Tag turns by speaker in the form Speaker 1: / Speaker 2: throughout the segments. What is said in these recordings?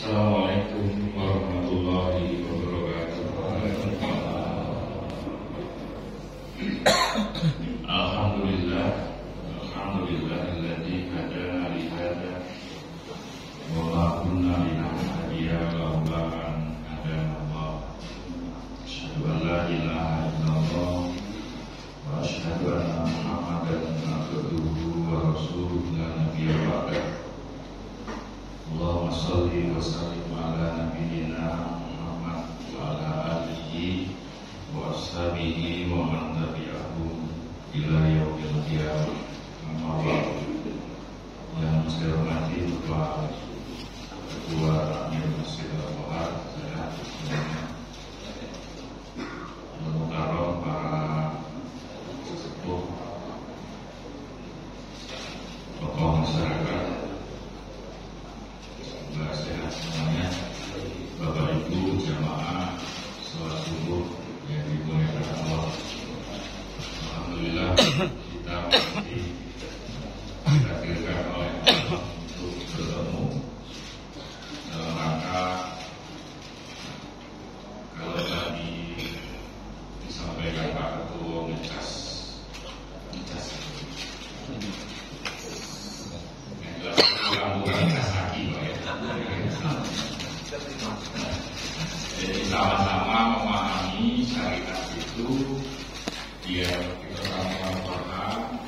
Speaker 1: Assalamualaikum warahmatullahi wabarakatuh. Alhamdulillah, alhamdulillahilladzi hadana li hadza wa ma kunna linahtadiya laula an hadana Allah. Asyhadu an la ilaha illallah wa asyhadu anna Muhammadan abduhu wa rasuluhu la nabiyya ba'dah. Allahumma shalli wa sallim ala nabiyyina Muhammad wa ala alihi wa ashabihi wa man tabi'ahum ila yaumil qiyamah. Amma ba'du. Yang saya hormati Bapak Ketua Amir Masjid Al-Muhar, saya Muhtaram para sesepuh, tokoh masyarakat, sehat semuanya, Bapak Ibu jamaah sholat subuh yang dimuliakan Allah. Alhamdulillah kita masih dihadirkan oleh Allah untuk bertemu dalam rangka, kalau tadi disampaikan Pak Ketua, ngecas bukan ngecas kaki, Pak ya. Jadi sama-sama memahami syariat itu biar kita sama-sama paham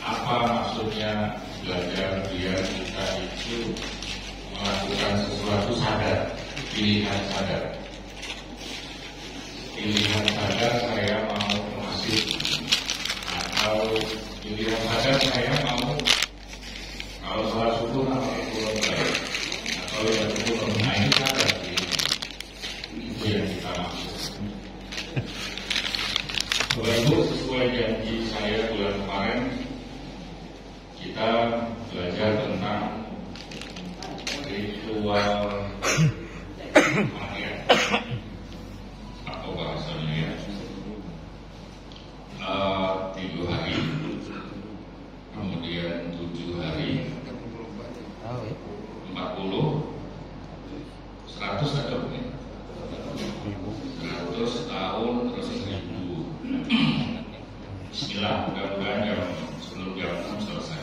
Speaker 1: apa maksudnya belajar, biar kita itu melakukan sesuatu sadar, pilihan sadar saya mau ke masjid, atau pilihan sadar saya mau kalau sholat subuh namanya pulang balik, atau yang pulang naik sadar. Itu yang kita maksud. Bapak Ibu, sesuai janji saya bulan kemarin, kita belajar tentang ritual kematian atau bahasanya ya 3 hari, kemudian 7 hari, 40, 100 ada bukan? 100 tahun terus 1000. Bismillah, mudah-mudahan sebelum jam 6 selesai.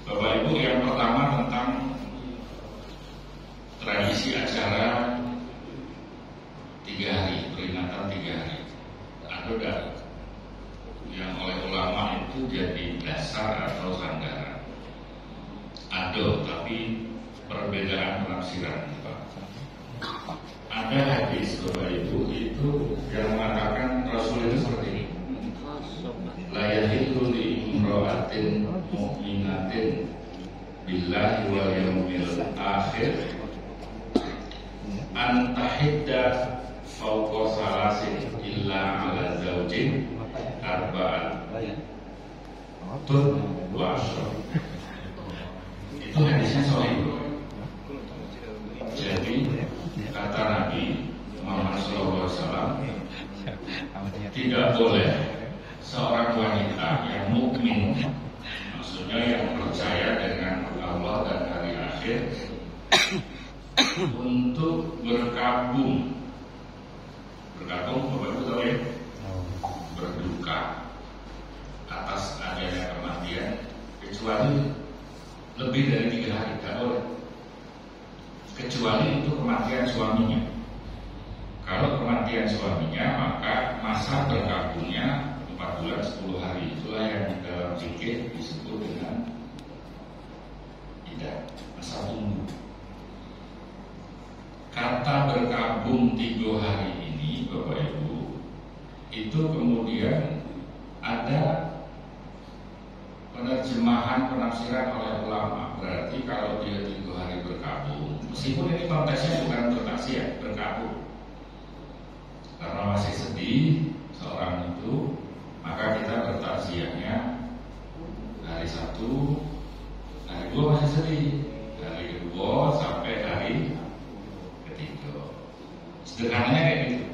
Speaker 1: Bapak Ibu, yang pertama tentang tradisi acara 3 hari, peringatan 3 hari. Ada yang oleh ulama itu jadi dasar atau sandaran. Ada, tapi perbedaan penafsiran. Ada hadis Bapak Ibu itu yang mengatakan Rasul itu seperti ini: la yahillu li imra'atin mu'minatin billahi wal yawmil akhir an tahidda fawqa salasin illa ala zawjin arba'an tun wa asyra. Itu hadisnya sahih. Jadi kata Nabi Muhammad SAW, tidak boleh seorang wanita yang mukmin, maksudnya yang percaya dengan Allah dan hari akhir, untuk berkabung Bapak Ibu tahu ya, berduka atas adanya kematian, kecuali lebih dari 3 hari, tidak boleh. Kecuali itu kematian suaminya. Kalau kematian suaminya, maka masa berkabungnya 4 bulan 10 hari. Itulah yang dalam fikih disebut dengan iddah, masa tunggu. Kata berkabung 3 hari ini, Bapak Ibu, itu kemudian ada penerjemahan penafsiran oleh ulama. Berarti kalau dia 3 hari berkabung, meskipun ini konteksnya bukan bertaksiah, berkabung, karena masih sedih seorang itu, maka kita bertaksiahnya hari 1, hari 2 masih sedih, hari 2 sampai hari 3. Sederhananya kayak gitu.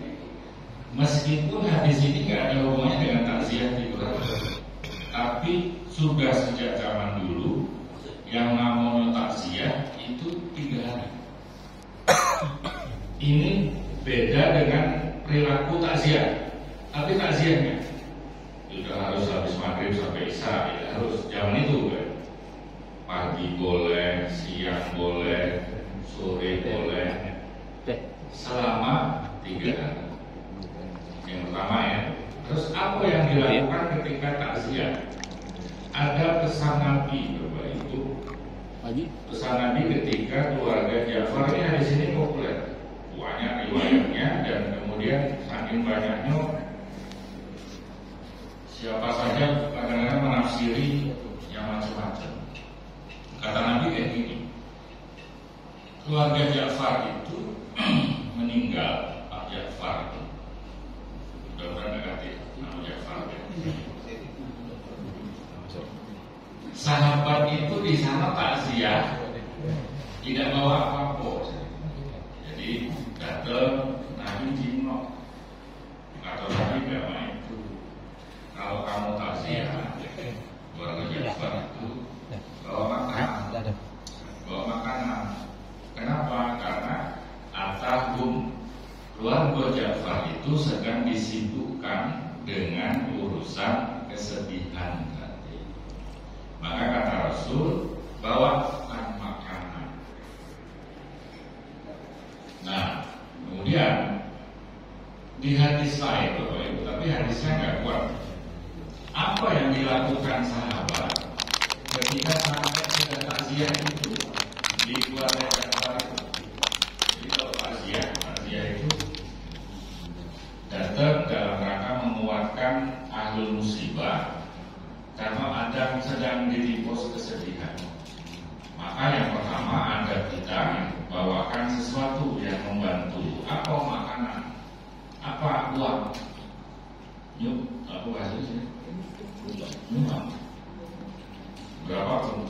Speaker 1: Meskipun hadis ini nggak ada hubungannya dengan takziah 3 hari, tapi sudah sejak zaman dulu yang namanya Ini beda dengan perilaku takziah. Tapi takziahnya sudah harus habis maghrib sampai isya, ya harus zaman itu kan. Pagi boleh, siang boleh, sore boleh, selama 3 hari. Yang pertama ya. Terus apa yang dilakukan ketika takziah? Ada pesan Nabi Bapak Ibu. Pesan Nabi ketika keluarga Ja'far ini hadis ini populer, banyak riwayatnya, dan kemudian saking banyaknya siapa saja kadang-kadang menafsiri yang macam-macam. Kata Nabi kayak gini, keluarga Ja'far itu meninggal, Pak Ja'far itu mudah-mudahan negatif nama Ja'far ya. Sahabat itu di sana takziah tidak bawa apa-apa. Jadi datang Nabi jenguk, kata Nabi memang itu kalau kamu takziah keluarga Ja'far itu bawa makanan, bawa makanan. Kenapa? Karena atahum keluarga Ja'far itu sedang disibukkan dengan urusan kesedihan. Maka kata Rasul, bawakan makanan. Nah, kemudian di hadis lain, Bapak Ibu, tapi hadisnya nggak kuat. Apa yang dilakukan sahabat ketika sahabat sudah takziah itu di keluarga Ja'far itu? Jadi kalau takziah itu datang dalam rangka menguatkan ahlul musibah. Karena ada sedang ditipus kesedihan, maka yang pertama Anda kita bawakan sesuatu yang membantu. Apa makanan? Apa uang? Yuk, aku kasih sini. Uang. Berapa pun.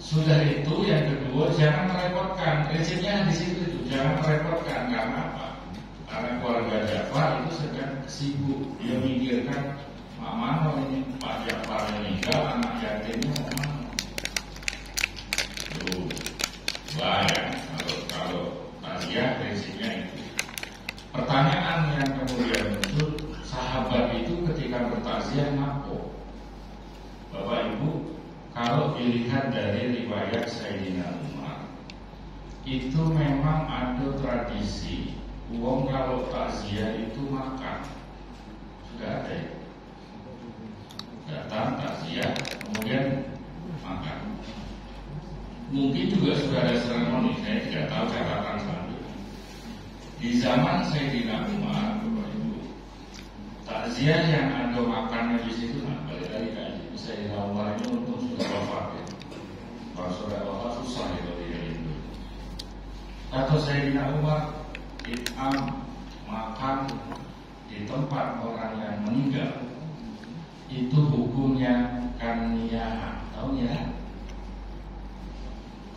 Speaker 1: Sudah itu yang kedua, jangan merepotkan. Prinsipnya di situ itu, jangan merepotkan. Karena apa? Karena keluarga Ja'far itu sedang sibuk, dia mikirkan mana ini Pak Ja'far meninggal, anak yatimnya mana? Tuh, bahaya kalau takziah prinsipnya itu. Pertanyaan yang kemudian muncul, sahabat itu ketika bertakziah ngapo? Bapak Ibu, kalau dilihat dari riwayat Sayyidina Umar, itu memang ada tradisi uang kalau takziah itu makan. Sudah ada ya? Datang takziah kemudian makan. Mungkin juga sudah ada seremoni, saya tidak tahu catatan selanjutnya. Di zaman Sayyidina Umar, Bapak Ibu, takziah yang ada makannya di situ, nah balik lagi kan Sayyidina Umar ini untung sudah wafat ya. Kalau sudah wafat susah ya kalau dia itu. Atau Sayyidina Umar makan di tempat orang yang meninggal, itu hukumnya kaniyah, tahu ya?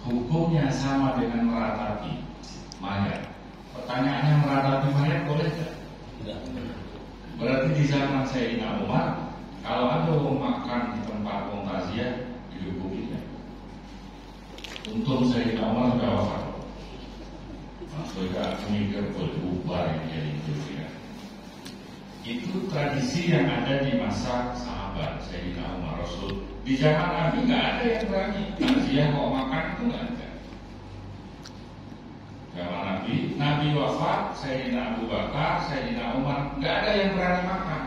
Speaker 1: Hukumnya sama dengan meratapi mayat. Pertanyaannya, meratapi mayat boleh tidak? Tidak. Berarti di zaman Sayyidina Umar, kalau ada orang makan di tempat orang takziah, dihukuminya. Untung Sayyidina Umar sudah wafat. Maksudnya mikir berubah yang jadi itu ya. Itu tradisi yang ada di masa sahabat Sayyidina Umar. Rasul di zaman Nabi nggak ada yang berani takziah kok makan, itu nggak ada. Zaman Nabi wafat, Sayyidina Abu Bakar, Sayyidina Umar, nggak ada yang berani makan.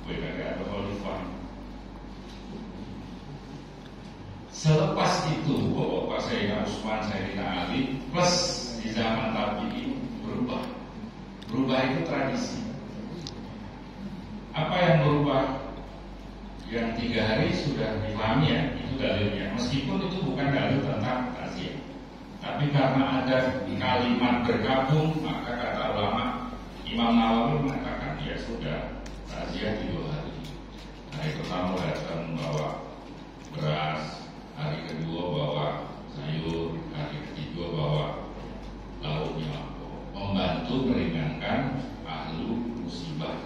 Speaker 1: Nggak ada khalifah. Selepas itu, Bapak Sayyidina Utsman, Sayyidina Ali, plus di zaman Nabi berubah. Berubah itu tradisi. Apa yang berubah? Yang 3 hari sudah dipahami ya, itu dalilnya. Meskipun itu bukan dalil tentang takziah, tapi karena ada kalimat bergabung, maka kata ulama Imam Nawawi mengatakan ya sudah, takziah 3 hari. Hari pertama datang bawa beras, hari kedua bawa sayur, hari ketiga bawa lauknya, membantu meringankan ahlu musibah.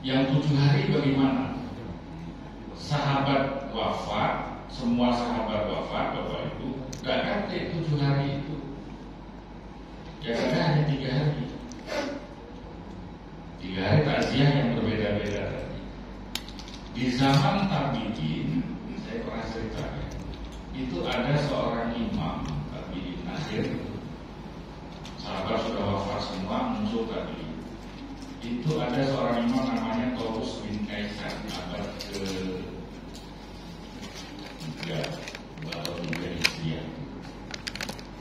Speaker 1: Yang 7 hari bagaimana? Sahabat wafat, semua sahabat wafat, Bapak Ibu, gak ada 7 hari itu. Ya karena hanya 3 hari. 3 hari takziah yang berbeda-beda tadi. Di zaman tabi'in, saya pernah cerita ya, itu ada seorang imam tabi'in akhir, sahabat sudah wafat semua, muncul tabi'in. Itu ada seorang imam namanya Taurus bin Kaisan, abad ke-3 atau 3 Hijriah.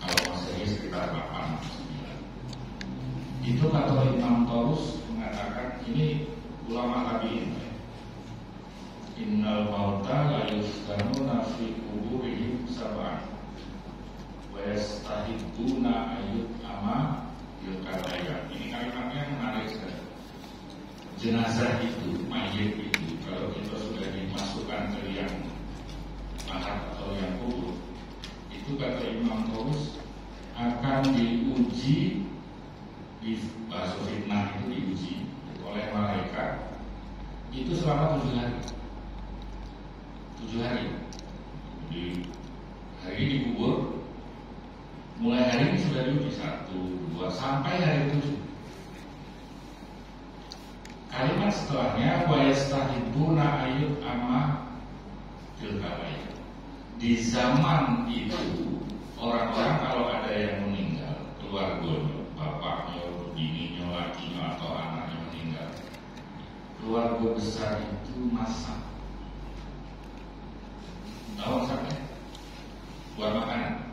Speaker 1: Kalau Masehi sekitar 8, 9. Itu kata Imam Taurus mengatakan, ini ulama tabi'in, innal mauta la yuskanuna fi kuburihim sab'an wa yastahibbuna ayyut ama yukataya. Ini kalimatnya menarik sekali. Jenazah itu, mayit itu, kalau kita sudah dimasukkan ke yang lahat atau yang kubur, itu kata Imam Taurus akan diuji, di bahasa fitnah itu diuji oleh malaikat itu selama 7 hari. 7 hari. Jadi hari ini dikubur, mulai hari ini sudah diuji 1, 2 sampai hari 7. Kalimat setelahnya wa yastahibuna ayyut amma fil kabaya. Di zaman itu orang-orang kalau ada yang meninggal, keluarganya, bapaknya, bininya, lakinya atau anaknya meninggal, keluarga besar itu masak. Tahu masaknya? Buat makanan.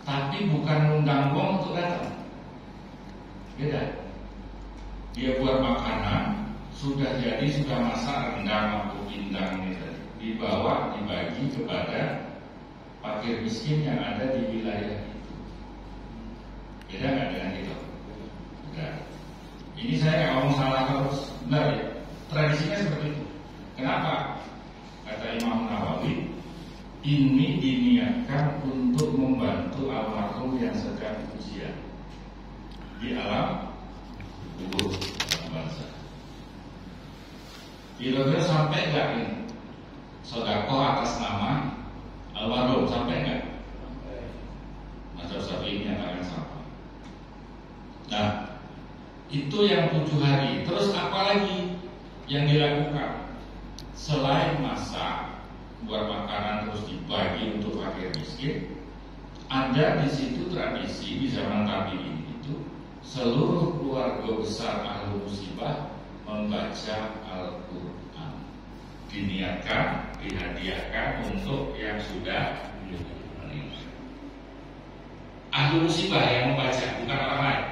Speaker 1: Tapi bukan undang wong untuk datang. Beda. Dia buat makanan, sudah jadi, sudah masak rendang atau pindang ini tadi, dibawa, dibagi kepada fakir miskin yang ada di wilayah itu. Beda nggak dengan itu? Beda. Ini saya ngomong salah terus, benar ya? Tradisinya seperti itu. Kenapa? Kata Imam Nawawi, ini diniatkan untuk membantu almarhum yang sedang ujian di alam kubur bangsa. Kira-kira sampai nggak ini sedekah atas nama almarhum, sampai nggak? Mazhab Syafi'i nyatakan sampai. Nah, itu yang 7 hari. Terus apa lagi yang dilakukan selain masak, buat makanan terus dibagi untuk fakir miskin? Ada di situ tradisi di zaman tabi'in itu seluruh keluarga besar ahli musibah membaca Al-Quran, diniatkan, dihadiahkan untuk yang sudah meninggal. Ahli musibah yang membaca, bukan orang lain.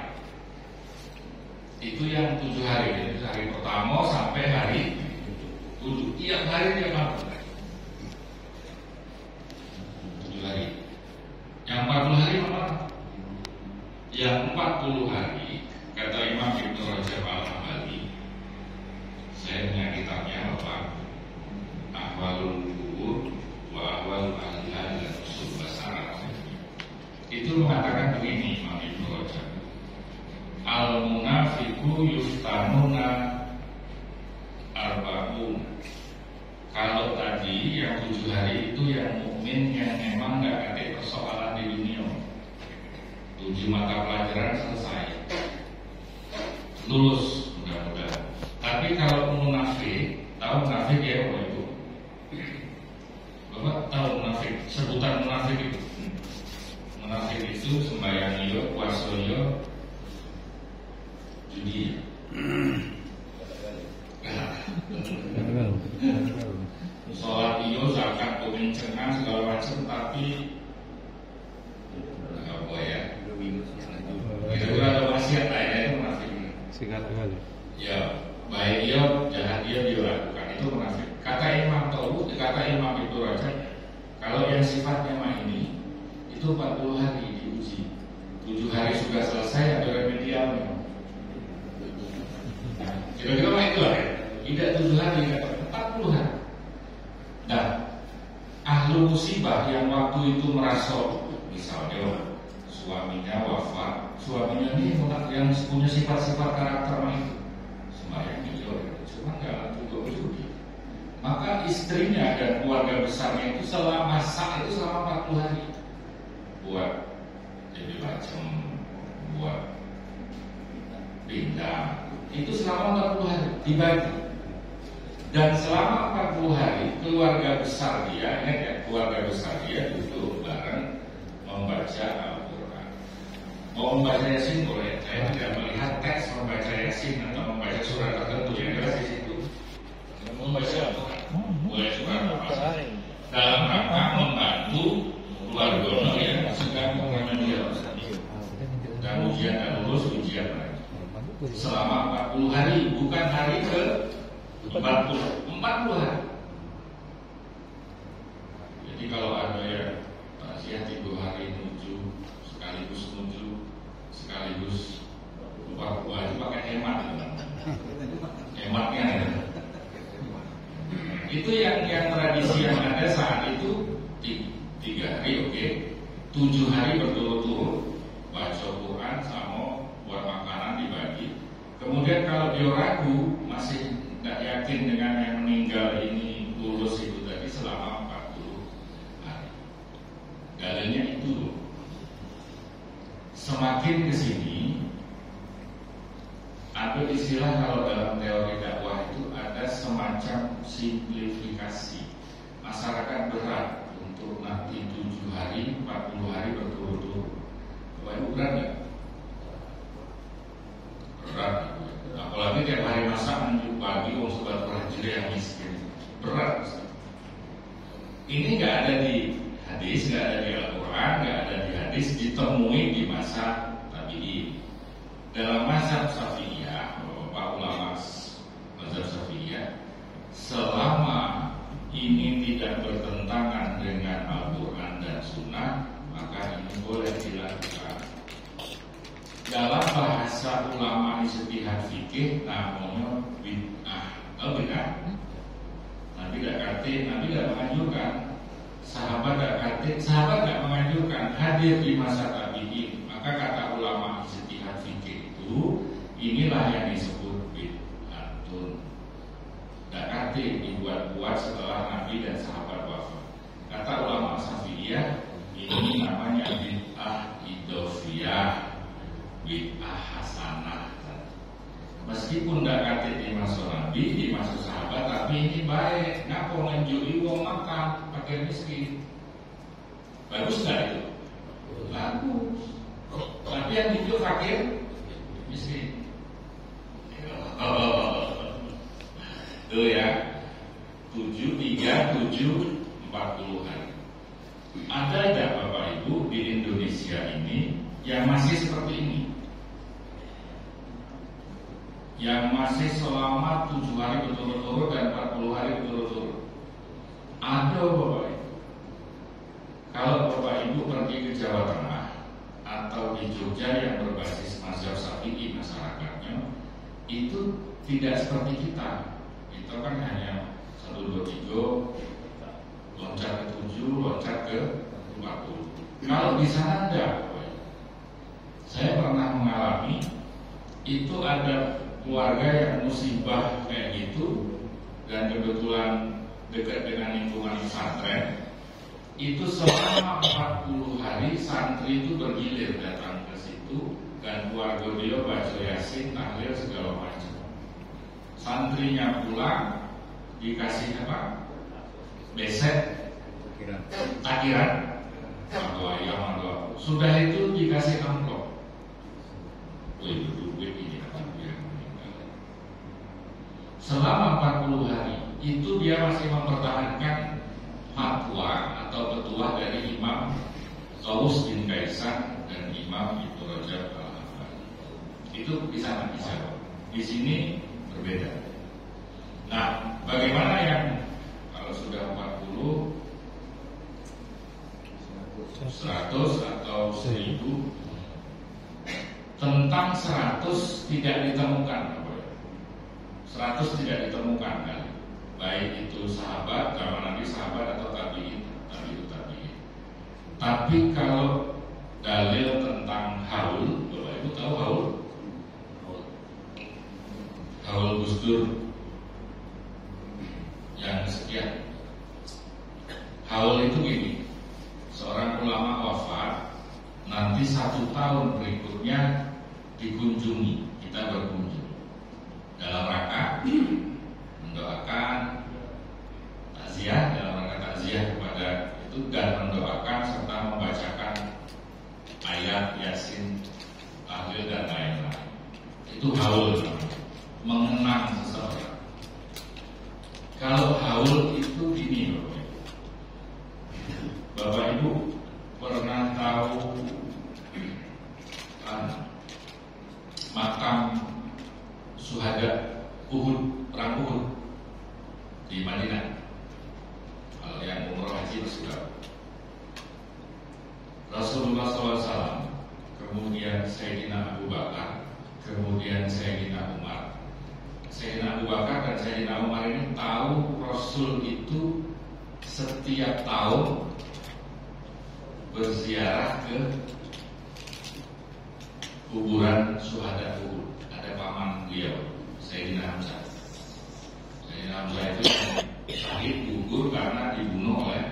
Speaker 1: Itu yang 7 hari, jadi hari pertama sampai hari 7. Tiap hari dia mampu 7 hari. Yang 40 hari apa? Yang 40 hari, kata Imam Ibnu Rajab Al-Hambali, saya punya kitabnya apa? Ahwalul Qubur wa Ahwalul Ahliha dan Usul Bahasa Arab. Itu mengatakan begini Imam Ibnu Rajab, al-munafiqu yuftanuna arba'un. Kalau tadi yang 7 hari itu yang mukmin yang memang nggak ada persoalan di dunia, 7 mata pelajaran selesai, lulus mudah-mudahan. Tapi kalau munafik, tahu munafik ya Bapak Ibu? Bapak tahu munafik? Sebutan munafik itu? Munafik itu sembahyang yo, puasa yo, judi. Sholat iyo, zakat, kemencengan segala macam, tapi apa ya? Kira-kira ada maksiat lainnya, itu munafik.
Speaker 2: Singkat sekali.
Speaker 1: Ya, baik iya, jahat iya dia lakukan, itu munafik. Kata Imam Taurus, kata Imam Ibnu Rajab, kalau yang sifatnya mah ini, itu 40 hari diuji. 7 hari sudah selesai, ada remedialnya. Kira-kira mah itu lah ya. Tidak 7 hari, 40 hari. Nah, ahli musibah yang waktu itu merasa, misalnya suaminya wafat, suaminya ini yang punya sifat-sifat karakter itu, sembahyang jujur, cuma nggak juga berjudi. Maka istrinya dan keluarga besarnya itu selama 40 hari buat jadi macam buat pindah, itu selama 40 hari dibagi. Dan selama 40 hari keluarga besar dia, ingat ya, keluarga besar dia duduk bareng membaca Al-Quran. Mau membaca Yasin boleh, saya tidak melihat teks membaca Yasin atau membaca surat tertentu yang jelas di situ. Membaca Al-Quran, boleh surat apa dalam rangka membantu keluarga yang sedang mengambil dan ujian dan lulus ujian lagi. Selama 40 hari, bukan hari ke 40 hari. Jadi kalau ada yang takziah 3 hari nuju, sekaligus 40 hari pakai hemat, hematnya ya. Itu yang tradisi yang ada saat itu 3 hari, oke. 7 hari berturut-turut baca Quran sama buat makanan dibagi. Kemudian kalau dia ragu, masih tidak yakin dengan yang meninggal ini lulus itu tadi, selama 40 hari. Dalilnya itu loh. Semakin kesini ada istilah kalau dalam teori dakwah itu ada semacam simplifikasi. Masyarakat berat untuk nanti 7 hari, 40 hari berturut-turut. Bapak Ibu berat nggak? Berat. Apalagi tiap hari masak menunjuk pagi, sobat prajurit yang miskin. Berat. Ini nggak ada di hadis, nggak ada di Al-Quran, nggak ada di hadis, ditemui di masa tabi'in. Dalam mazhab Syafi'iyah, Bapak ulama mazhab Syafi'iyah, selama ini tidak bertentangan dengan Al-Quran dan Sunnah, maka ini boleh dilakukan. Dalam bahasa ulama ijtihad fikih namanya bid'ah. Bid'ah. Nabi tidak menganjurkan, sahabat tidak menganjurkan, hadir di masa tabi'in. Maka kata ulama ijtihad fikih itu, inilah yang disebut bid'atun. Tidak dibuat-buat setelah Nabi dan sahabat wafat. Kata ulama Syafi'iyah, ini namanya bid'ah idhofiyah, bid'ah hasanah. Meskipun tidak kate di masa Nabi, di masa sahabat, tapi ini baik. Ngapa nganjuri wong makan pakai miskin? Bagus nggak itu? Bagus. Tapi yang itu fakir, miskin. Itu ya, 7, 40 hari. Ada tidak Bapak Ibu di Indonesia ini yang masih seperti ini? Yang masih selama 7 hari berturut-turut dan 40 hari berturut-turut? Ada Bapak Ibu. Kalau Bapak Ibu pergi ke Jawa Tengah atau di Jogja yang berbasis mazhab Syafi'i masyarakatnya, itu tidak seperti kita. Itu kan hanya 1, 2, 3, loncat ke 7, loncat ke 40. Kalau di sana enggak. Saya pernah mengalami, itu ada keluarga yang musibah kayak gitu, dan kebetulan dekat dengan lingkungan pesantren. Itu selama 40 hari santri itu bergilir datang ke situ, dan keluarga dia baca Yasin, tahlil segala macam. Santrinya pulang dikasih apa? Besek, takbiran, doa. Sudah itu dikasih amplop. Duit ini. Selama 40 hari itu dia masih mempertahankan fatwa atau petuah dari Imam Tawus bin Kaisan dan Imam Ibnu Rajab Al-Hambali. Itu di sana bisa. Di sini berbeda. Nah, bagaimana yang kalau sudah 40, 100 atau 1000? Tentang 100 tidak ditemukan. 100 tidak ditemukan kan? Baik itu sahabat, zaman Nabi sahabat atau tabi'in. Tapi kalau dalil tentang haul, Bapak Ibu tahu haul? Haul Gus Dur yang sekian. Haul itu gini, seorang ulama wafat, nanti 1 tahun berikutnya dikunjungi, kita berkunjung dalam rangka mendoakan takziah, dalam rangka takziah kepada itu dan mendoakan serta membacakan ayat Yasin, tahlil dan lain-lain. Itu haul, mengenang seseorang. Kalau haul itu gini loh, Bapak Ibu pernah tahu makam syuhada Uhud, perang Uhud di Madinah? Kalau yang umroh haji sudah. Rasulullah SAW, kemudian Sayyidina Abu Bakar, kemudian Sayyidina Umar. Sayyidina Abu Bakar dan Sayyidina Umar ini tahu Rasul itu setiap tahun berziarah ke kuburan syuhada Uhud. Ada paman beliau, Sayyidina Hamzah. Sayyidina Hamzah itu syahid gugur karena dibunuh oleh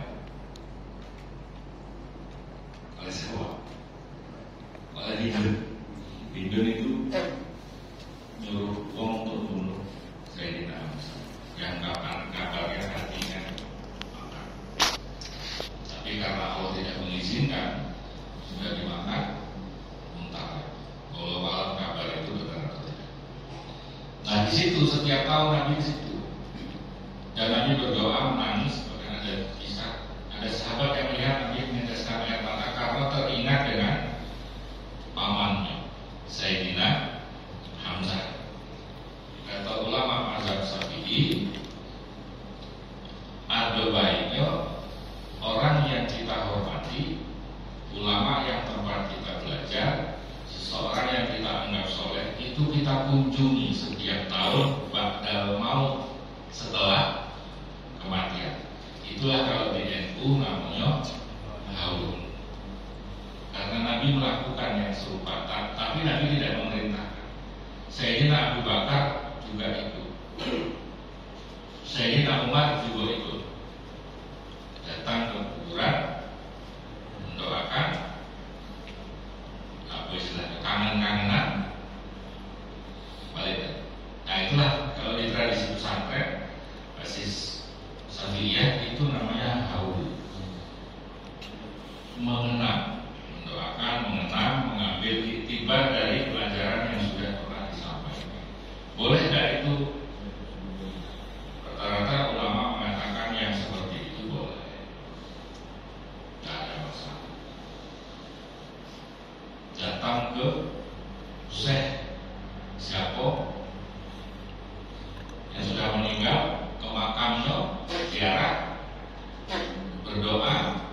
Speaker 1: siapa? Oleh Hindun itu nyuruh wong untuk bunuh Sayyidina Hamzah. Yang kabarnya hatinya makan. Tapi karena Allah tidak mengizinkan, sudah dimakan, muntah. Kalau malam kabar itu benar atau tidak. Nah di situ setiap tahun Nabi di situ. Dan Nabi berdoa menangis, bahkan ada kisah, ada sahabat yang melihat Nabi meneteskan air mata karena teringat dengan pamannya, Sayyidina Hamzah. Kata ulama mazhab Syafi'i, ada baiknya orang yang kita hormati, ulama yang tempat kita belajar, seseorang yang kita anggap soleh, itu kita kunjungi setiap tahun, ba'dal maut, setelah kematian. Itulah kalau di NU namanya haul. Karena Nabi melakukan yang serupa, tapi Nabi tidak memerintahkan. Sayyidina Abu Bakar juga ikut, Sayyidina Umar juga ikut, datang ke kuburan mendoakan, apa istilahnya, kangen-kangenan balik. Nah itulah kalau di tradisi pesantren basis Syafi'iyah itu namanya haul, mengenang, mendoakan, mengenang, mengambil iktibar dari pelajaran yang sudah pernah disampaikan. Boleh tidak itu? Rata-rata ulama mengatakan yang seperti itu boleh, tidak ada masalah. Datang ke Syekh siapa yang sudah meninggal, ke makamnya, ziarah, berdoa,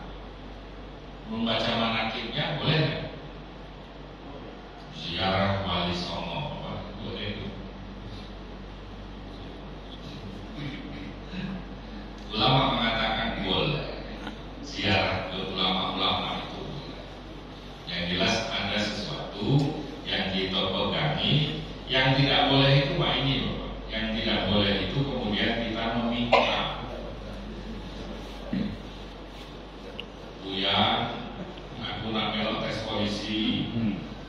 Speaker 1: membaca manakibnya, boleh nggak? Ziarah wali songo, boleh itu. Ulama mengatakan boleh, ziarah ke ulama-ulama itu boleh. Yang jelas ada sesuatu yang kita pegangi. Yang tidak boleh itu Pak ini Bapak. Yang tidak boleh itu kemudian kita meminta, Buya, aku nak melok tes polisi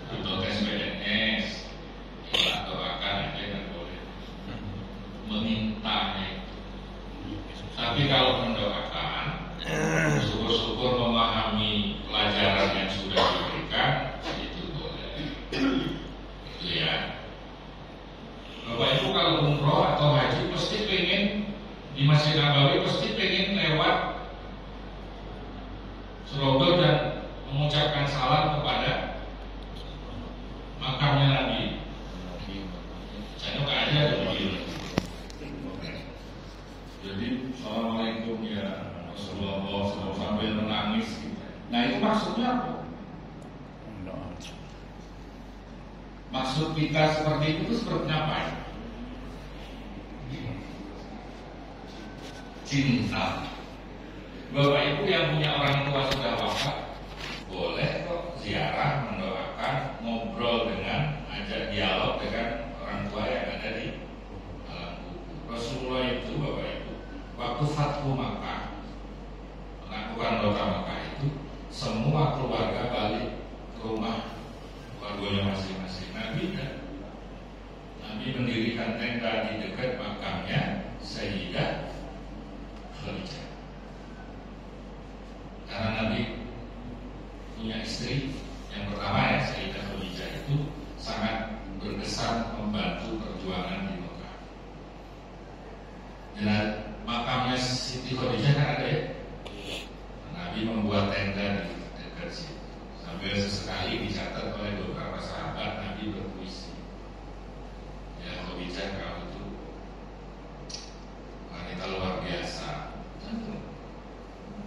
Speaker 1: atau tes PNS, kita doakan aja, kan boleh memintanya. Tapi kalau mendoakan, syukur-syukur memahami pelajaran yang sudah diberikan, itu boleh. Itu ya. Bapak Ibu kalau umroh atau haji pasti pengen di Masjid Nabawi, pasti pengen lewat Surabaya dan mengucapkan salam kepada makamnya Nabi. Saya nggak aja ada begini. Jadi Assalamualaikum ya Rasulullah sambil menangis. Nah itu maksudnya apa? Maksud kita seperti itu seperti apa? Cinta. Bapak Ibu yang punya orang tua sudah wafat, boleh kok ziarah, mendoakan, ngobrol dengan, ajak dialog dengan orang tua yang ada di alam kubur. Rasulullah itu Bapak Ibu, waktu Fathu Makkah, melakukan kota Makkah itu, semua keluarga balik rumah keluarganya masing-masing. Nabi tidak. Nabi mendirikan tenda di dekat makamnya Sayyidah Khadijah. Karena Nabi punya istri yang pertama ya, Sayyidah Khadijah itu sangat berkesan membantu perjuangan di Mekah. Dan makamnya Siti Khadijah kan ada ya. Nabi membuat tenda di dekat situ. Sambil sesekali dicatat oleh beberapa sahabat Nabi berpuisi. Ya Khadijah kau itu wanita luar biasa.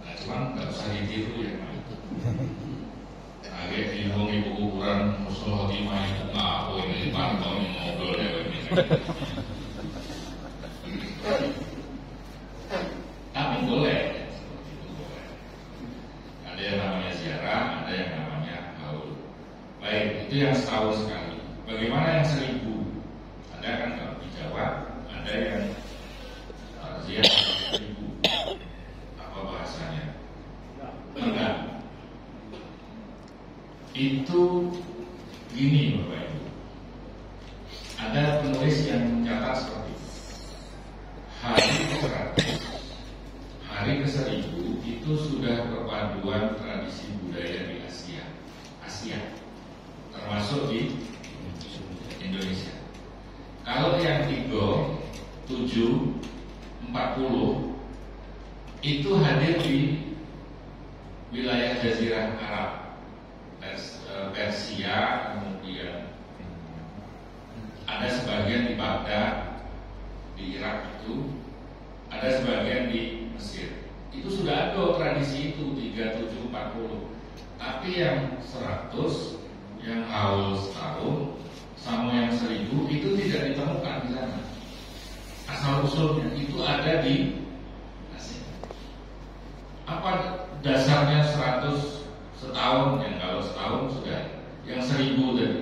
Speaker 1: Nah cuman nggak usah ditiru ya. Agak bingung ibu kuburan Musul Khotimah itu apa ini pantau yang ngobrol ya begini. Tapi boleh. Ada yang namanya ziarah, ada yang namanya haul. Baik, itu yang setahun sekali. Bagaimana yang 1000? Ada kan kalau di Jawa, ada yang ziarah 1000. Apa bahasanya? Enggak. Itu gini Bapak Ibu. Ada penulis yang mencatat seperti itu. Hari ke-100, hari ke-1000 itu sudah perpaduan tradisi budaya di Asia, termasuk di Indonesia. Kalau yang 3, 7, 40 itu hadir di wilayah Jazirah Arab, Persia, kemudian ada sebagian di Baghdad, di Irak itu, ada sebagian di Mesir. Itu sudah ada tradisi itu 3, 7, 40. Tapi yang 100, yang haul setahun, sama yang 1000 itu tidak ditemukan di sana. Asal usulnya itu ada di Asia. Apa dasarnya 100 setahun? Yang kalau setahun sudah, yang 1000 tadi.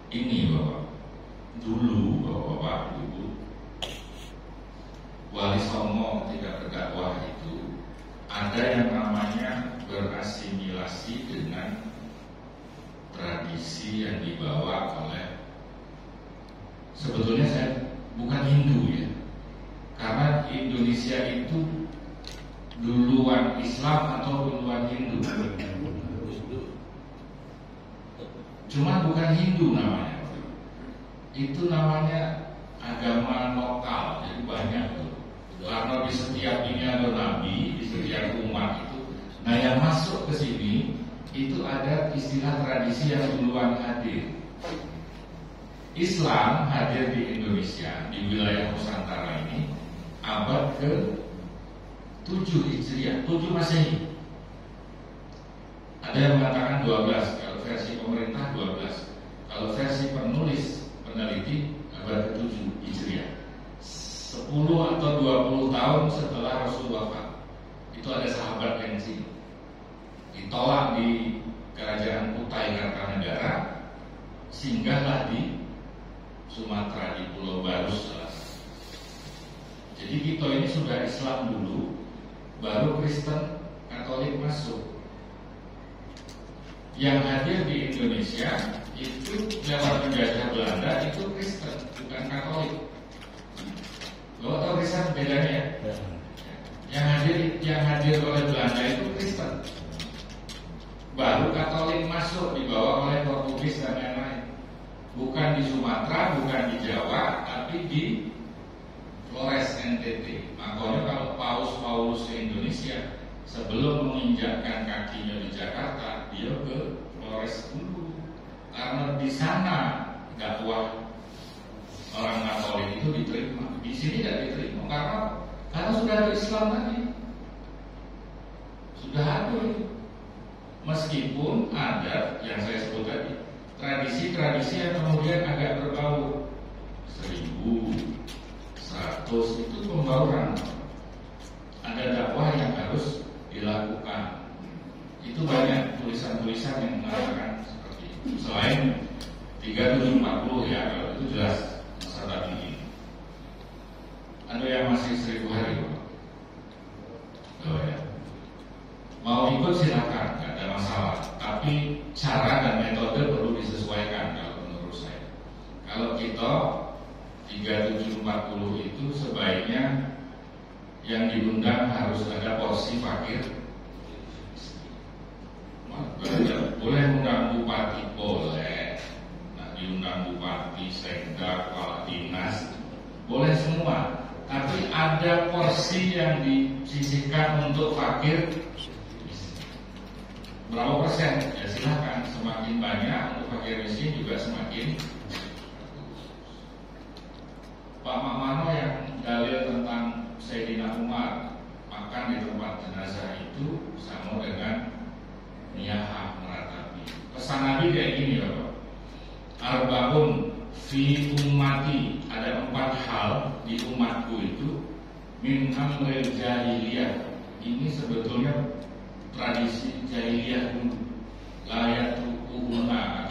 Speaker 1: Ini Bapak, dulu Bapak Ibu, Wali Songo ketika berdakwah itu ada yang namanya berasimilasi dengan tradisi yang dibawa oleh, sebetulnya saya bukan Hindu ya, karena Indonesia itu duluan Islam atau duluan Hindu. Cuma bukan Hindu namanya. Itu namanya agama lokal. Jadi banyak tuh. Karena di setiap ini ada nabi, di setiap umat itu. Nah yang masuk ke sini itu ada istilah tradisi yang duluan hadir. Islam hadir di Indonesia, di wilayah Nusantara ini abad ke-7 Hijriah, 7 Masehi. Ada yang mengatakan 12, kalau versi pemerintah 12. Kalau versi penulis, peneliti abad ke-7 Hijriah. 10 atau 20 tahun setelah Rasul wafat. Itu ada sahabat yang sini. Ditolak di kerajaan Kutai Kartanegara, singgahlah di Sumatera, di Pulau Barus. Jadi kita ini sudah Islam dulu, baru Kristen Katolik masuk. Yang hadir di Indonesia itu lewat penjajah Belanda itu Kristen, bukan Katolik. Lo tahu Kristen bedanya ya? Yang hadir oleh Belanda itu Kristen. Baru Katolik masuk dibawa oleh Portugis dan lain-lain. Bukan di Sumatera, bukan di Jawa, tapi di Flores NTT. Makanya kalau Paulus ke Indonesia, sebelum menginjakkan kakinya di Jakarta, dia ke Flores dulu. Karena di sana dakwah orang Katolik itu diterima. Di sini tidak diterima karena sudah ada Islam tadi. Sudah ada itu. Meskipun ada yang saya sebut tadi, tradisi-tradisi yang kemudian agak berbau. 1000, 100 itu pembauran. Ada dakwah yang harus dilakukan. Itu banyak tulisan-tulisan yang mengatakan seperti itu. Selain 3740 ya, kalau itu jelas masalah ini. Ada yang masih 1000 hari, Pak? Oh ya. Mau ikut silakan, nggak ada masalah. Tapi cara dan metode perlu disesuaikan kalau menurut saya. Kalau kita 3740 itu sebaiknya yang diundang harus ada porsi fakir. Boleh undang bupati, boleh. Nah, diundang bupati, sekda, kepala dinas, boleh semua. Tapi ada porsi yang disisihkan untuk fakir. Berapa persen? Ya silakan. Semakin banyak untuk fakir miskin juga semakin. Pak Makmano yang dalil tentang Sayyidina Umar makan di tempat jenazah itu sama dengan niyahah, meratapi. Pesan Nabi kayak gini Bapak. Arba'un fi ummati, ada 4 hal di umatku itu min amril jahiliyah. Ini sebetulnya tradisi jahiliyah dulu. Layak tuhuna,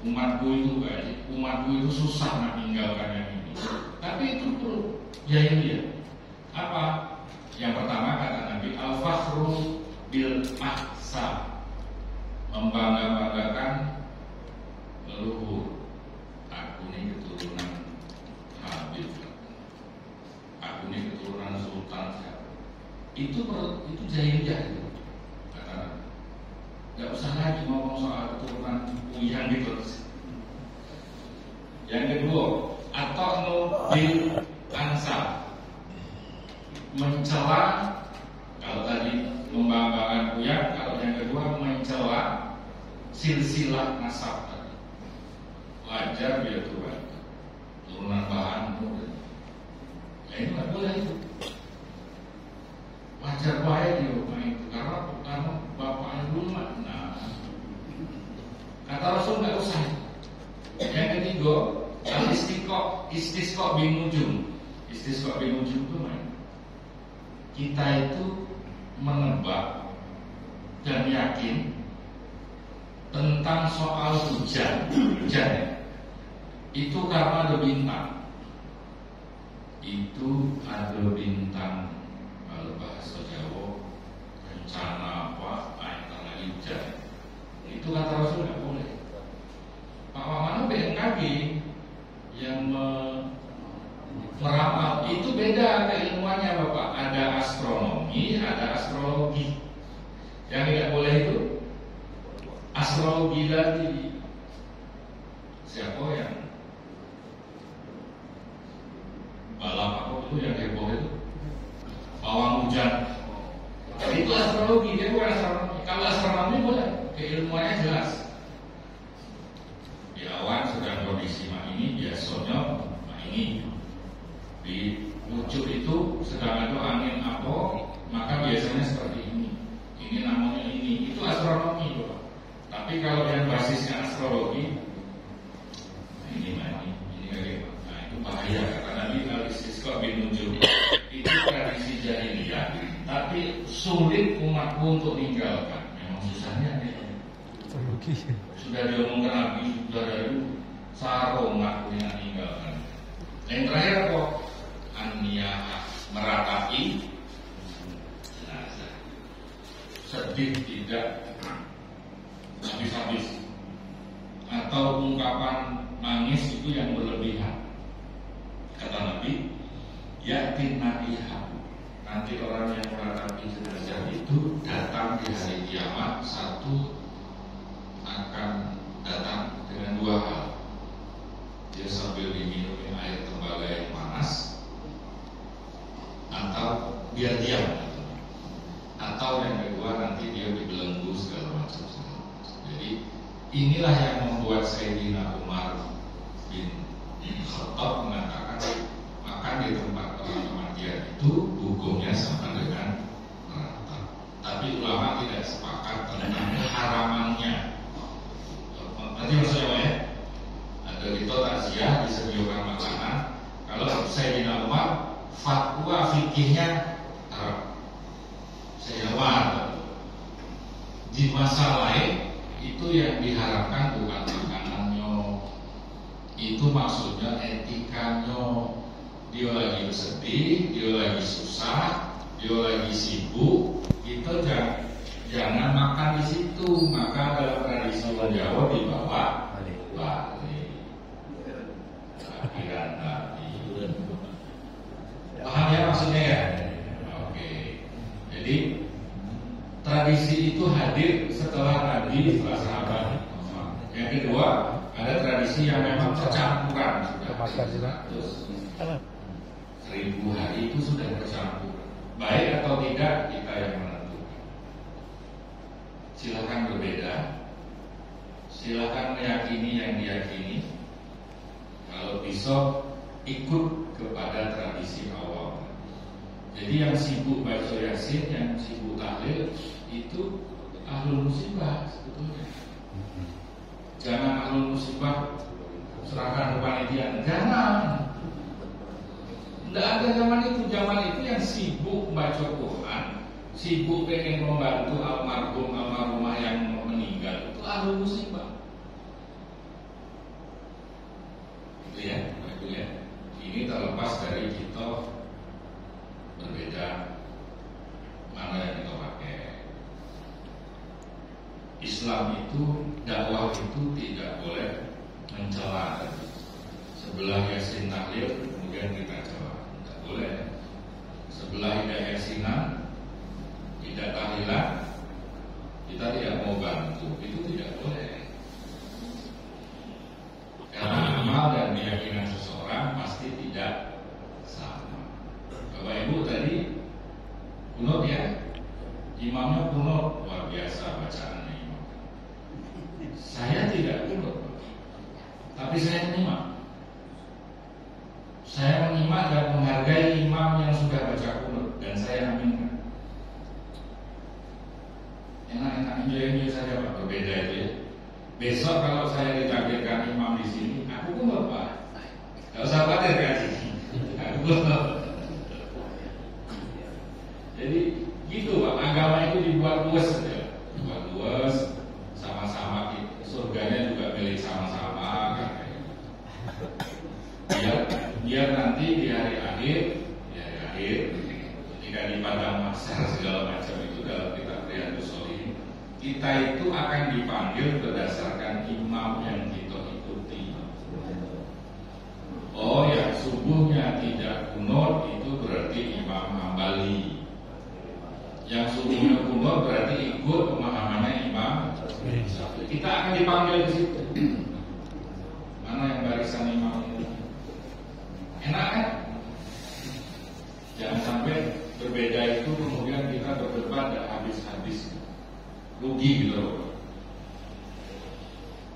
Speaker 1: umatku itu susah nak meninggalkan yang ini. Tapi itu perlu jahiliyah. Apa? Yang pertama kata Nabi, al-fakhru bil ahsa, membangga-banggakan leluhur. Aku ini keturunan Habib, aku ini keturunan Sultan. Itu jahiliyah itu. Kata Nabi. Gak usah lagi ngomong soal keturunan Uyan gitu. Yang kedua, atau bil ansab, mencela. Kalau tadi membanggakan Uyan, kalau yang kedua mencela silsilah nasab tadi. Wajar dia Tuhan, turunan bahanmu. Ya itu nggak boleh itu. Wajar baik di rumah itu karena bapaknya dulu mana. Kata Rasul nggak usah. Yang ketiga, istisqa bin nujum. Istisqa bin nujum itu mana? Kita itu menebak dan yakin tentang soal hujan. Itu karena ada bintang. Itu ada bintang. Kalau bahasa Jawa rencana apa, antara lagi hujan. Itu kata Rasul nggak boleh. Pak Makmano BMKG yang meramal itu beda keilmuannya Bapak. Ada astronomi, ada astrologi. Yang tidak boleh itu astrologi lagi. Siapa yang balap apa itu yang heboh itu? Pawang hujan. Itu astrologi, dia bukan astronomi. Kalau astronomi boleh, keilmuannya jelas. Di awan sedang kondisi ini biasanya ini. Di ujung itu sedang ada angin apa, maka biasanya seperti ini. Ini namanya ini. Itu astronomi, Bapak. Tapi kalau yang basisnya astrologi, ini nah itu bahaya. Karena Nabi al-istisqa bin nujum itu tradisi jahiliyah, tapi sulit umatku untuk meninggalkan. Memang susahnya nih. Sudah diomongkan Nabi, sudah dari sarung umatku yang meninggalkan. Yang terakhir apa? An-niyahah, meratapi jenazah. Sedih tidak habis-habis, atau ungkapan nangis itu yang berlebihan. Kata Nabi, yakin naihah, nanti orang yang meratapi jenazah itu datang di hari kiamat. Satu, akan datang dengan 2 hal. Dia sambil diminumi air tembaga yang panas, atau dia diam, atau yang kedua nanti dia dibelenggu segala macam. Jadi inilah yang membuat Sayyidina Umar bin Khattab mengatakan makan di tempat orang kematian itu hukumnya sama dengan merata. Tapi ulama tidak sepakat tentang haramannya. Nanti maksudnya ya, ada itu takziah disediakan makanan. Kalau Sayyidina Umar fatwa fikihnya Sayyidina Umar di masa lain itu yang diharapkan bukan makanannya, itu maksudnya etikanya. Dia lagi sedih, dia lagi susah, dia lagi sibuk, itu jangan makan di situ. Maka dalam tradisi orang Jawa dibawa balik. Akhiran tadi. Paham ya maksudnya ya? Oke. Jadi tradisi itu hadir setelah Nabi, setelah sahabat. Yang kedua, ada tradisi yang memang percampuran sudah. 1000 hari itu sudah bercampur. Baik atau tidak kita yang menentukan. Silakan berbeda. Silakan meyakini yang diyakini. Kalau besok ikut kepada tradisi awal. Jadi yang sibuk baca Yasin, yang sibuk tahlil itu ahlul musibah sebetulnya. Jangan ahlul musibah serahkan ke panitia. Jangan. Tidak ada zaman itu. Zaman itu yang sibuk baca Quran, sibuk pengen membantu almarhum almarhumah yang meninggal itu ahlul musibah. Itu ya. Ini terlepas dari kita berbeda mana yang kita pakai. Islam itu, dakwah itu tidak boleh mencela. Sebelah Yasin tahlil kemudian kita jawab, tidak boleh. Sebelah tidak Yasinan, tidak tahlilan, kita tidak mau bantu, itu tidak boleh. Karena amal dan keyakinan seseorang pasti tidak sama. Bapak Ibu tadi kunut ya, imamnya kunut, luar biasa bacaannya imam. Saya tidak kunut, tapi saya menyimak. Saya menyimak dan menghargai imam yang sudah baca kunut dan saya aminkan. Enak-enak enjoy saja Pak, berbeda itu ya. Besok kalau saya ditakdirkan imam di sini, aku kunut Pak. Gak usah khawatir kan sih. Aku kunut. Jadi gitu Pak, agama itu dibuat luas ya. Dibuat luas, sama-sama surganya juga milik sama-sama kan. Biar nanti di hari akhir ketika di padang mahsyar segala macam itu dalam kitab Riyadhus Shalihin, kita itu akan dipanggil berdasarkan imam yang kita ikuti. Oh ya, subuhnya tidak kunut itu berarti Imam Hambali. Yang subuhnya kunut berarti ikut pemahamannya Imam Syafi'i. Kita akan dipanggil di situ. Mana yang barisan imam ini? Enak kan? Jangan sampai berbeda itu kemudian kita berdebat dan habis-habis rugi gitu loh.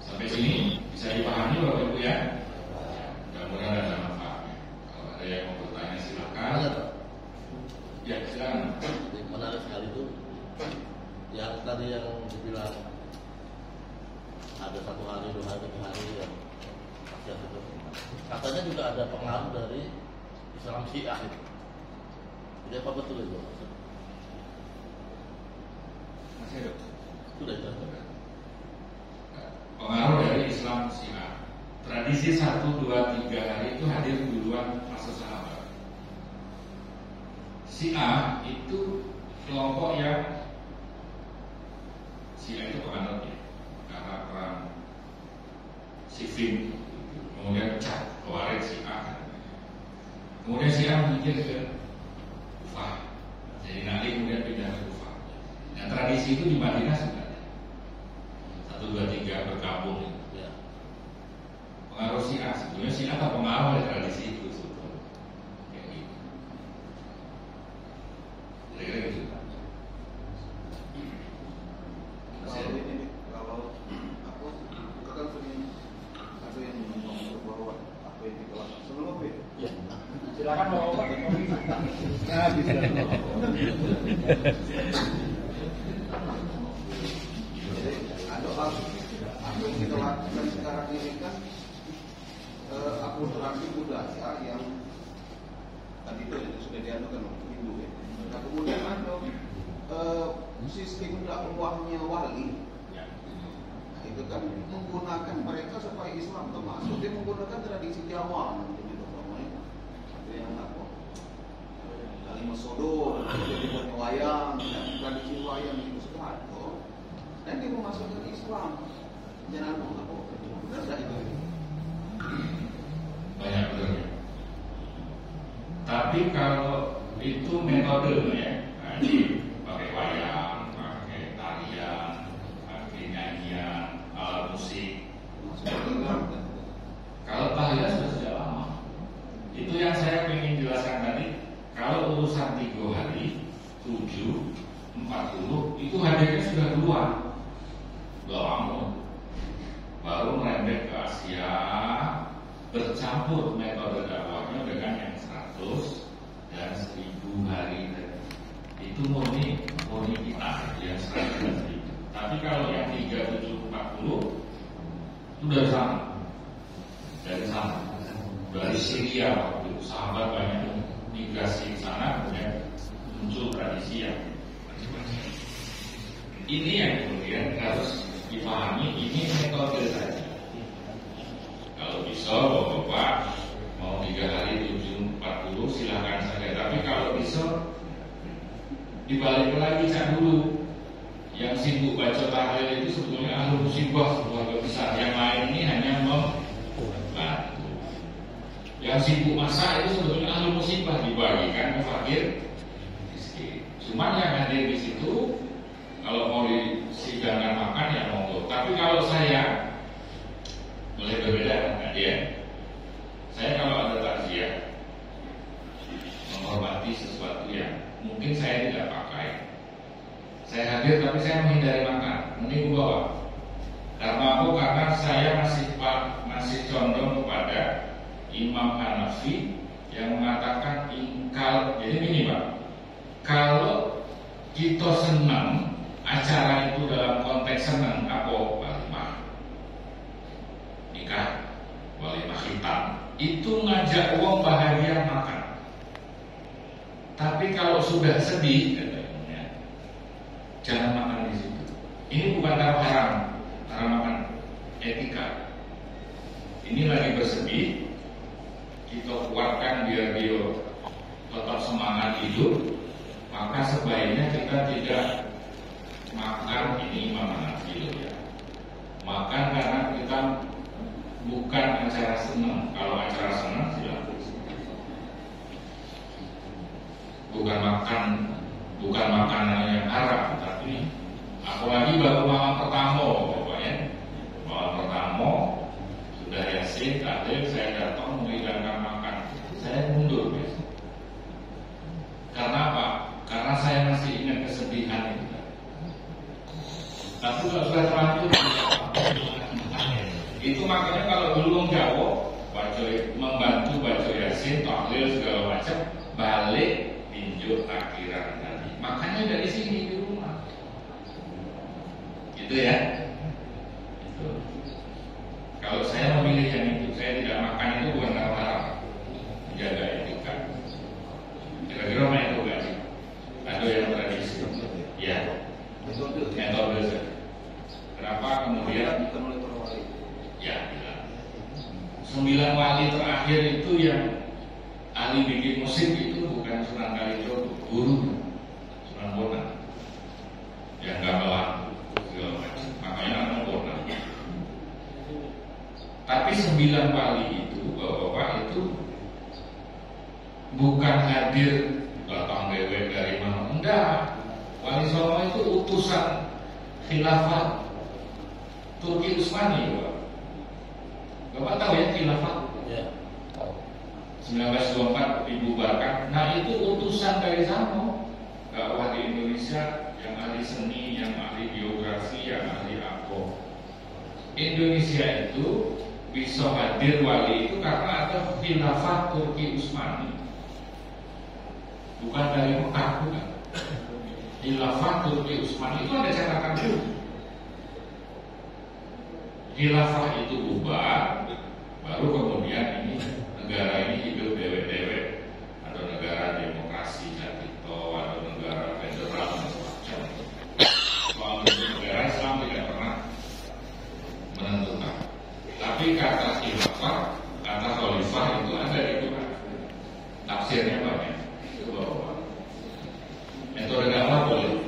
Speaker 1: Sampai sini bisa dipahami Bapak Ibu ya? Mudah-mudahan ada manfaatnya. Kalau ada yang mau bertanya silakan. Ya silakan.
Speaker 2: Menarik sekali itu. Yang tadi yang dibilang ada 1 hari, 2 hari, 3 hari yang itu. Katanya juga ada pengaruh dari Islam Syiah itu. Jadi apa betul itu?
Speaker 1: Masih ada.
Speaker 2: Sudah jelas.
Speaker 1: Pengaruh dari Islam Syiah. Tradisi 1, 2, 3 hari itu hadir duluan masa sahabat. Syiah itu kelompok yang Syiah itu penganut ya, karena perang Siffin, kemudian pecah Khawarij Syiah. Kemudian Syiah mikir ke Kufah, jadi nanti kemudian pindah ke Kufah. Nah tradisi itu di Madinah sebenarnya 1, 2, 3 bergabung ya. Pengaruh Syiah, sebetulnya Syiah terpengaruh dari tradisi itu sebetulnya. Kayak gitu. Kira-kira gitu.
Speaker 3: Kalau aku kan sering ada yang ngomong bahwa apa yang ditolak sebelum apa ya?
Speaker 4: Ya. Silakan mau Pak.
Speaker 3: Nah, bisa. Jadi ada apa yang kita lakukan sekarang ini kan akulturasi budaya yang tadi itu sudah dianukan Hindu ya. Nah kemudian ada sistem dakwahnya wali. Nah, itu kan menggunakan mereka supaya Islam termasuk dia menggunakan tradisi Jawa gitu namanya. Ada yang apa? Kalimat sodor, jadi wayang. tradisi wayang itu Soeharto dan dia memasukkan Islam. Jangan lupa, benar nggak itu?
Speaker 1: Banyak betulnya. Tapi kalau itu metode ya, pakai wayang, pakai tarian, pakai nyanyian, alat musik. Kalau tahlilan sudah sejak lama. Itu yang saya ingin jelaskan tadi. Kalau urusan 3 hari, 7, 40, itu hadirnya sudah keluar. Lama. Baru merembet ke Asia, bercampur metode dakwahnya dengan yang 100 dan 1000 hari. Itu murni kita yang 100 dan 1000. Tapi kalau yang 3, 7, 40 itu dari sana, dari Syria waktu itu sahabat banyak migrasi ke sana, kemudian muncul tradisi yang ini yang kemudian harus dipahami. Ini metode saja. Kalau bisa Bapak mau 3 hari 7, 40 silahkan saja. Tapi kalau bisa dibalik lagi cak dulu. Yang sibuk baca tahlil itu sebetulnya ahli musibah keluarga besar. Yang lain ini hanya membantu. Yang sibuk masak itu sebetulnya ahli musibah, dibagikan ke fakir miskin. Cuman yang hadir di situ kalau mau disidangkan makan ya monggo. Tapi kalau saya mulai berbeda dengan dia. Saya kalau ada takziah menghormati sesuatu yang mungkin saya tidak pakai. Saya hadir tapi saya menghindari makan. Mending bawa. Karena apa? Karena saya masih condong kepada Imam Hanafi yang mengatakan ingkal. Jadi gini Pak, kalau kita senang acara itu dalam konteks senang, apa walimah nikah, walimah khitan, itu ngajak uang bahagia makan. Tapi kalau sudah sedih, jangan makan di situ. Ini bukan haram makan, etika. Ini lagi bersedih, kita kuatkan biar dia tetap semangat hidup. Maka sebaiknya kita tidak makan, ini Imam Hanafi ya. Makan karena kita bukan acara senang. Kalau acara senang silakan. Bukan makanan yang haram, tapi apalagi baru malam pertama, pokoknya malam pertama sudah yasin, tahlil, saya datang menghidangkan makan, saya mundur guys. Karena apa? Karena saya masih ingat kesedihan itu. Tapi kalau sudah terlanjur, itu makanya kalau dulu Jawa membantu baca yasin, tahlil segala macam, balik tinjuk takbiran tadi. Makanya dari sini di rumah, gitu ya. Itu. Kalau saya memilih yang itu, saya tidak makan itu bukan karena haram, menjaga etika. Kira-kira mana itu gak sih? Ada yang tradisi, ya. Metode saja. Kenapa kemudian? Ya, 9 wali terakhir itu yang ahli bikin musik itu bukan Sunan Kalijogo, guru Sunan Bonang yang gamelan segala macam. Makanya namanya Bonang. Tapi 9 wali itu, bapak-bapak itu bukan hadir datang dewek dari mana, enggak. Wali Songo itu utusan khilafah Turki Utsmani, Bapak. Bapak tahu ya khilafah? Ya. 1924 dibubarkan. Nah itu utusan dari sana. Dakwah di Indonesia yang ahli seni, yang ahli geografi, yang ahli apa. Indonesia itu bisa hadir wali itu karena ada khilafah Turki Utsmani. Bukan dari Mekah, bukan. Khilafah Turki Utsmani itu ada catatan dulu. Khilafah itu bubar, baru kemudian ini negara ini hidup dewek-dewek. Ada negara demokrasi, Jatito, ada negara federal dan semacam. Soal negara Islam tidak pernah menentukan. Tapi kata khilafah, kata khalifah itu ada di Quran. Tafsirnya banyak. Itu bahwa metode dakwah boleh.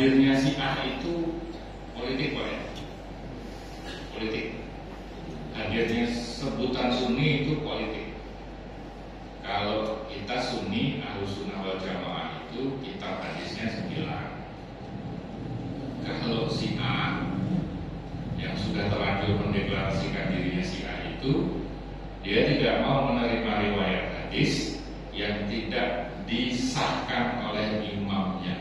Speaker 1: hadirnya si A itu politik Pak ya? Politik. Hadirnya sebutan Sunni itu politik. Kalau kita Sunni, Ahlus Sunnah wal Jamaah itu kitab hadisnya 9. Kalau si A yang sudah terlanjur mendeklarasikan dirinya si A itu, dia tidak mau menerima riwayat hadis yang tidak disahkan oleh imamnya,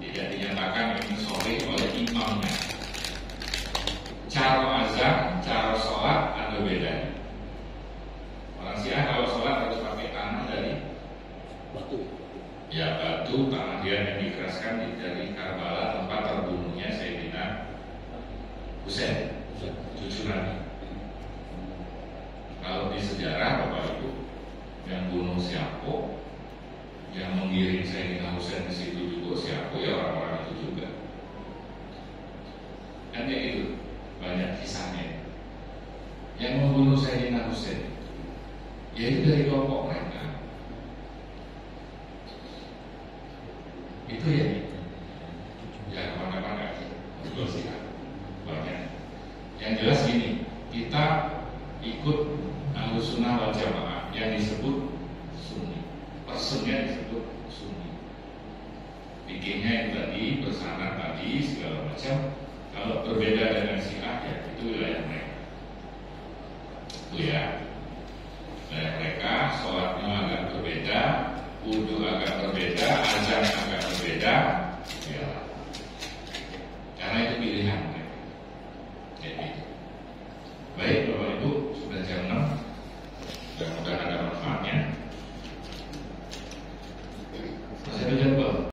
Speaker 1: tidak dinyatakan ini sahih oleh imamnya. Cara azan, cara sholat ada bedanya. Orang Syiah kalau sholat harus pakai tanah dari
Speaker 2: batu.
Speaker 1: Ya, batu, tanah dia yang dikeraskan dari Karbala, tempat terbunuhnya Sayyidina Husain, cucu Nabi. Kalau di sejarah Bapak Ibu, yang bunuh siapa, yang mengiring Sayyidina Husain di situ juga siapa, ya orang-orang itu juga. Kan kayak gitu, banyak kisahnya. Yang membunuh Sayyidina Husain, yaitu dari kelompok mereka. Itu ya kemana-mana itu sih banyak. Yang jelas gini, kita ikut Ahlus Sunnah wal Jamaah yang disebut Sunni, personnya disebut Sunni, fikihnya itu tadi, bersanad tadi segala macam. Kalau berbeda